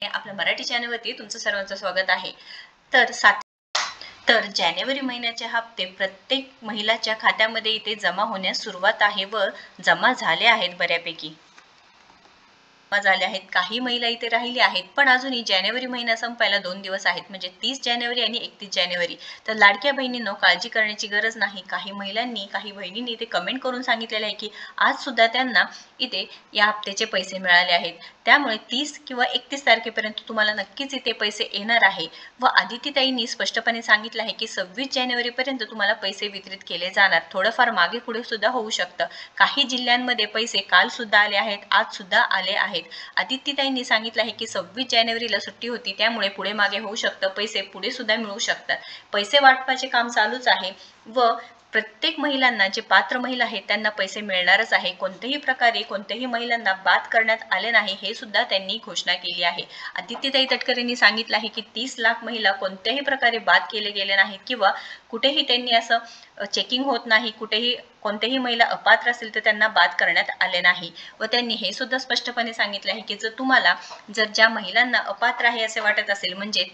आपल्या मराठी चॅनलवरती तुमचं सर्वांचं स्वागत आहे. तर जानेवारी महिन्याचे हप्ते प्रत्येक महिलाच्या खात्यामध्ये इथे जमा होण्यास सुरुवात आहे व जमा झाले आहेत बऱ्यापैकी झाले आहेत. काही महिला इथे राहिली आहेत, पण अजूनही जानेवारी महिना संपायला 2 दिवस आहेत, म्हणजे 30 जानेवारी आणि 31 जानेवारी. तर लाडक्या बहिणींनो, काळजी करण्याची गरज नाही. काही महिलांनी, काही बहिणींनी इथे कमेंट करून सांगितलेलं आहे की आज सुद्धा त्यांना इथे या हप्त्याचे पैसे मिळाले आहेत. त्यामुळे 30 किंवा 31 तारखेपर्यंत तुम्हाला नक्कीच इथे पैसे येणार आहे. व आदितीताईंनी स्पष्टपणे सांगितलं आहे की 26 जानेवारीपर्यंत तुम्हाला पैसे वितरित केले जाणार. थोडंफार मागे पुढे सुद्धा होऊ शकतं. काही जिल्ह्यांमध्ये पैसे काल सुद्धा आले आहेत, आज सुद्धा आले आहेत. आदित्यताईंनी सांगितलं आहे की 26 जानेवारीला सुट्टी होती, त्यामुळे पुढे मागे होऊ शकतं, पैसे पुढे सुद्धा मिळू शकतात. पैसे वाटपाचे काम चालूच आहे व प्रत्येक महिलांना, जे पात्र महिला आहेत त्यांना पैसे मिळणारच आहे. कोणत्याही प्रकारे कोणत्याही महिलांना बाद करण्यात आले नाही, हे सुद्धा त्यांनी घोषणा केली आहे. आदित्यताई तटकरेंनी सांगितलं आहे की 30 लाख महिला कोणत्याही प्रकारे बाद केले गेले नाहीत किंवा कुठेही त्यांनी असं चेकिंग होत नाही, कुठेही कोणत्याही महिला अपात्र असेल तर त्यांना बाद करण्यात आले नाही. व त्यांनी हे सुद्धा स्पष्टपणे सांगितले आहे की जर ज्या महिलांना अपात्र आहे असे वाटत असेल, म्हणजे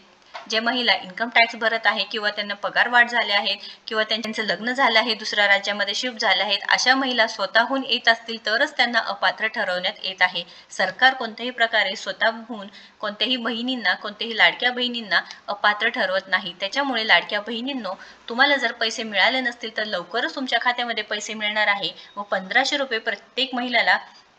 जे महिला इन्कम टॅक्स भरत आहे किंवा त्यांना पगार वाढ झाले आहेत किंवा त्यांचं लग्न झालं आहे, दुसऱ्या राज्यामध्ये शिफ्ट झाले आहेत, अशा महिला स्वतःहून येत असतील तरच त्यांना अपात्र ठरवण्यात येत आहे. सरकार कोणत्याही प्रकारे स्वतःहून कोणत्याही बहिणींना, कोणत्याही लाडक्या बहिणींना अपात्र ठरवत नाही. त्याच्यामुळे लाडक्या बहिणींनो, तुम्हाला जर पैसे मिळाले नसतील तर लवकरच तुमच्या खात्यामध्ये पैसे मिळणार आहे व 1500 रुपये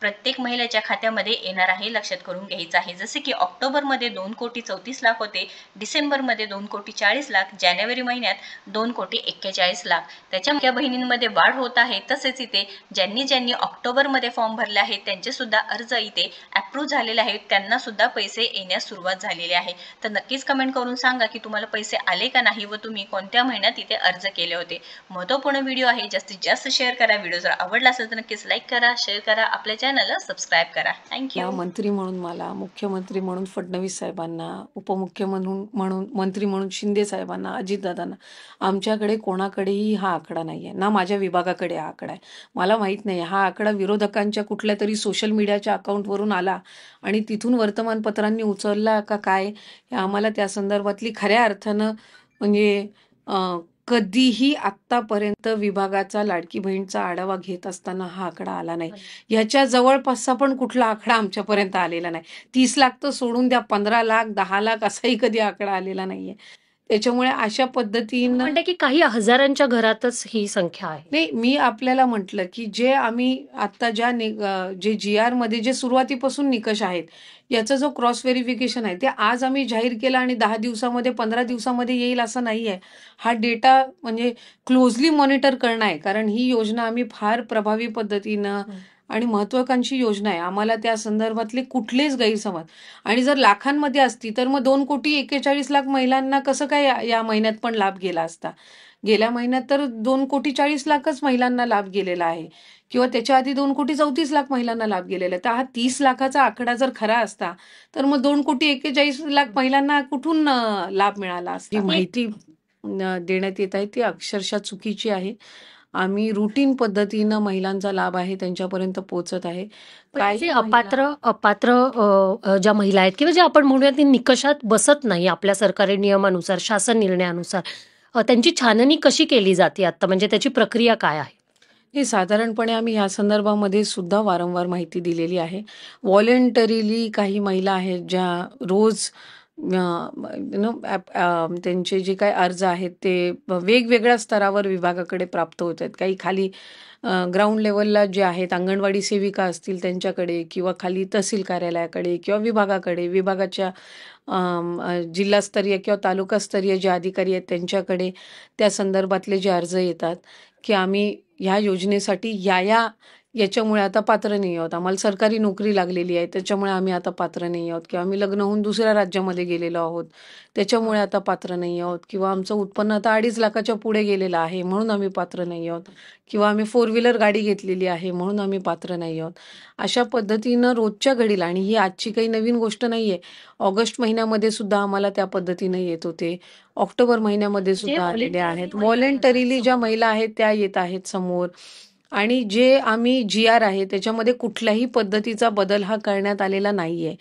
प्रत्येक महिलेच्या खात्यामध्ये येणार आहे. लक्षात करून घ्यायचं आहे. जसे की ऑक्टोबरमध्ये 2,34,00,000 होते, डिसेंबरमध्ये 2,40,00,000, जानेवारी महिन्यात 2,41,40,00,000. त्याच्या बहिणींमध्ये वाढ होत आहे. तसेच इथे ज्यांनी ऑक्टोबरमध्ये फॉर्म भरले आहेत त्यांचे सुद्धा अर्ज इथे अप्रूव्ह झालेले आहेत, त्यांना सुद्धा पैसे येण्यास सुरुवात झालेली आहे. तर नक्कीच कमेंट करून सांगा की तुम्हाला पैसे आले का नाही व तुम्ही कोणत्या महिन्यात इथे अर्ज केले होते. महत्त्वपूर्ण व्हिडिओ आहे, जास्तीत जास्त शेअर करा. व्हिडिओ जर आवडला असेल तर नक्कीच लाईक करा, शेअर करा, आपल्या चॅनलला सबस्क्राईब करा. थँक्यू. मंत्री म्हणून मला, मुख्यमंत्री म्हणून फडणवीस साहेबांना, मंत्री म्हणून शिंदे साहेबांना, अजितदादांना, आमच्याकडे कोणाकडेही हा आकडा नाही आहे, ना माझ्या विभागाकडे हा आकडा आहे. मला माहीत नाही, हा आकडा विरोधकांच्या कुठल्या तरी सोशल मीडियाच्या अकाउंटवरून आला आणि तिथून वर्तमानपत्रांनी उचलला का काय, हे आम्हाला त्या संदर्भातली खऱ्या अर्थानं म्हणजे कधीही आत्तापर्यंत विभागाचा लाडकी बहीणचा आढावा घेत असताना हा आकडा आला नाही. याच्या जवळपासचा पण कुठला आकडा आमच्यापर्यंत आलेला नाही. 30 लाख तर सोडून द्या, 15 लाख, 10 लाख असाही कधी आकडा आलेला नाहीये. त्याच्यामुळे अशा पद्धतीनं म्हणजे की काही हजारांच्या घरातच ही संख्या आहे. नाही, मी आपल्याला म्हटलं की जे आम्ही आता जे GR मध्ये जे सुरुवातीपासून निकष आहेत, याचा जो क्रॉस व्हेरिफिकेशन आहे ते आज आम्ही जाहीर केला आणि 10 दिवसामध्ये, 15 दिवसामध्ये येईल असं नाही आहे. हा डेटा म्हणजे क्लोजली मॉनिटर करणं आहे, कारण ही योजना आम्ही फार प्रभावी पद्धतीनं आणि महत्वाकांक्षी योजना आहे. आम्हाला त्या संदर्भातले कुठलेच गैरसमज, आणि जर लाखांमध्ये असती तर मग 2,41,00,000 महिलांना कसं काय या महिन्यात पण लाभ गेला असता. गेल्या महिन्यात तर 2,40,00,000च महिलांना लाभ गेलेला आहे, किंवा त्याच्या आधी 2,34,00,000 महिलांना लाभ गेलेला आहे. तर हा 30 लाखाचा आकडा जर खरा असता तर मग 2,41,00,000 महिलांना कुठून लाभ मिळाला असता. जी माहिती देण्यात येत आहे ती अक्षरशः चुकीची आहे. आम्ही रुटीन पद्धतीनं महिलांचा लाभ आहे त्यांच्यापर्यंत पोहोचत आहे. काही अपात्र ज्या महिला आहेत किंवा ज्या आपण म्हणूया ती निकषात बसत नाही आपल्या सरकारी नियमानुसार, शासन निर्णयानुसार, त्यांची छाननी कशी केली जाते आता, म्हणजे त्याची प्रक्रिया काय आहे? हे साधारणपणे आम्ही या संदर्भामध्ये सुद्धा वारंवार माहिती दिलेली आहे. व्हॉलेंटरीली काही महिला आहेत ज्या रोज त्यांचे जे काही अर्ज आहेत ते वेगवेगळ्या स्तरावर विभागाकडे प्राप्त होत आहेत. काही खाली ग्राउंड लेवलला जे आहेत, अंगणवाडी सेविका असतील त्यांच्याकडे, किंवा खाली तहसील कार्यालयाकडे किंवा विभागाच्या जिल्हास्तरीय किंवा तालुकास्तरीय जे अधिकारी आहेत त्यांच्याकडे त्या संदर्भातले जे अर्ज येतात की आम्ही ह्या योजनेसाठी याच्यामुळे आता पात्र नाही आहोत, आम्हाला सरकारी नोकरी लागलेली आहे त्याच्यामुळे आम्ही आता पात्र नाही आहोत, किंवा आम्ही लग्न होऊन दुसऱ्या राज्यामध्ये गेलेलो आहोत त्याच्यामुळे आता पात्र नाही आहोत, किंवा आमचं उत्पन्न आता 2.5 लाखाच्या पुढे गेलेलं आहे म्हणून आम्ही पात्र नाही आहोत, किंवा आम्ही 4 व्हीलर गाडी घेतलेली आहे म्हणून आम्ही पात्र नाही आहोत. अशा पद्धतीनं रोजच्या घडीला, आणि ही आजची काही नवीन गोष्ट नाहीये, ऑगस्ट महिन्यामध्ये सुद्धा आम्हाला त्या पद्धतीनं येत होते, ऑक्टोबर महिन्यामध्ये सुद्धा आलेले आहेत. व्हॉलेंटरीली ज्या महिला आहेत त्या येत आहेत समोर, आणि जे आम्ही GR आहे त्याच्यामध्ये कुठल्याही पद्धतीचा बदल हा करण्यात आलेला नाहीये.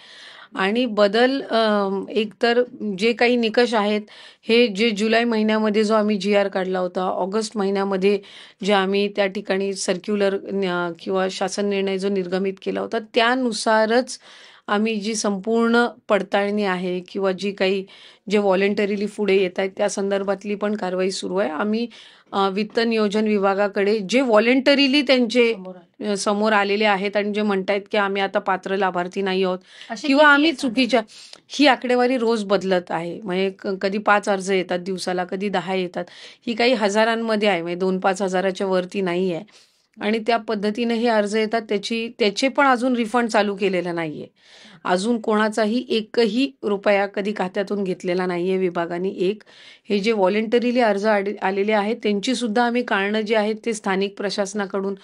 आणि बदल एकतर जे काही निकष आहेत हे जे जुलै महिन्यामध्ये जो आम्ही GR काढला होता, ऑगस्ट महिन्यामध्ये जे आम्ही त्या ठिकाणी सर्क्युलर किंवा शासन निर्णय जो निर्गमित केला होता त्यानुसारच आम्ही जी संपूर्ण पडताळणी आहे किंवा जी काही जे व्हॉलेंटरीली पुढे येत आहेत त्या संदर्भातली पण कारवाई सुरू आहे. आम्ही वित्त नियोजन विभागाकडे जे व्हॉलेंटरीली त्यांचे समोर आलेले आहेत आणि जे म्हणतायत की आम्ही आता पात्र लाभार्थी नाही आहोत किंवा आम्ही चुकीच्या, ही आकडेवारी रोज बदलत आहे. म्हणजे कधी 5 अर्ज येतात दिवसाला, कधी 10 येतात. ही काही हजारांमध्ये आहे, म्हणजे 2-5 हजाराच्या वरती नाही आहे. आणि त्या पद्धतीने हे अर्ज येतात, त्याचे पण अजून रिफंड चालू केलेलं नाहीये. अजून कोणाचाही एकही रुपया कधी खात्यातून घेतलेला नाहीये विभागाने. हे जे व्हॉलेंटरीली अर्ज आलेले आहेत त्यांची सुद्धा आम्ही कारणं जी आहेत ते स्थानिक प्रशासनाकडून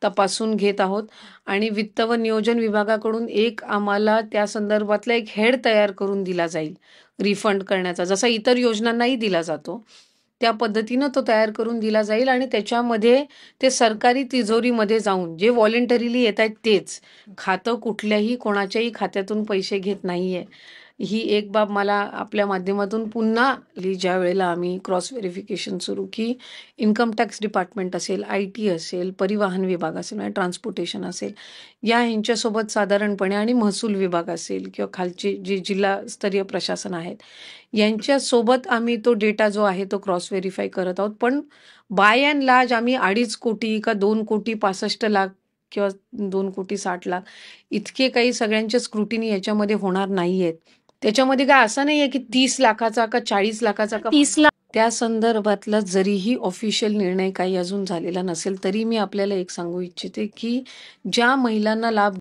तपासून घेत आहोत आणि वित्त व नियोजन विभागाकडून आम्हाला त्या संदर्भातला एक हेड तयार करून दिला जाईल रिफंड करण्याचा, जसा इतर योजनांनाही दिला जातो त्या पद्धतीनं तो तयार करून दिला जाईल. आणि त्याच्यामध्ये ते सरकारी तिजोरीमध्ये जाऊन जे व्हॉलेंटरीली येत आहेत तेच, खातं कुठल्याही कोणाच्याही खात्यातून पैसे घेत नाहीये. ही एक बाब मला आपल्या माध्यमातून पुन्हा ज्या वेळेला आम्ही क्रॉस व्हेरिफिकेशन सुरू की इन्कम टॅक्स डिपार्टमेंट असेल, IT असेल, परिवहन विभाग असेल, म्हणजे ट्रान्सपोर्टेशन असेल, ह्यांच्यासोबत साधारणपणे आणि महसूल विभाग असेल किंवा खालचे जे जिल्हास्तरीय प्रशासन आहेत यांच्यासोबत आम्ही तो डेटा जो आहे तो क्रॉस व्हेरीफाय करत आहोत. पण बाय अँड लार्ज आम्ही 2.5 कोटी का 2,65,00,000 किंवा 2,60,00,000 इतके काही सगळ्यांच्या स्क्रुटिनी याच्यामध्ये होणार नाहीयेत. त्याच्यामध्ये काय असं नाहीये की 30 लाखाचा का 40 लाखाचा का 30 लाख त्या संदर्भातला जरीही ऑफिशियल निर्णय काही अजून झालेला नसेल तरी मी आपल्याला एक सांगू इच्छिते की ज्या महिलांना लाभ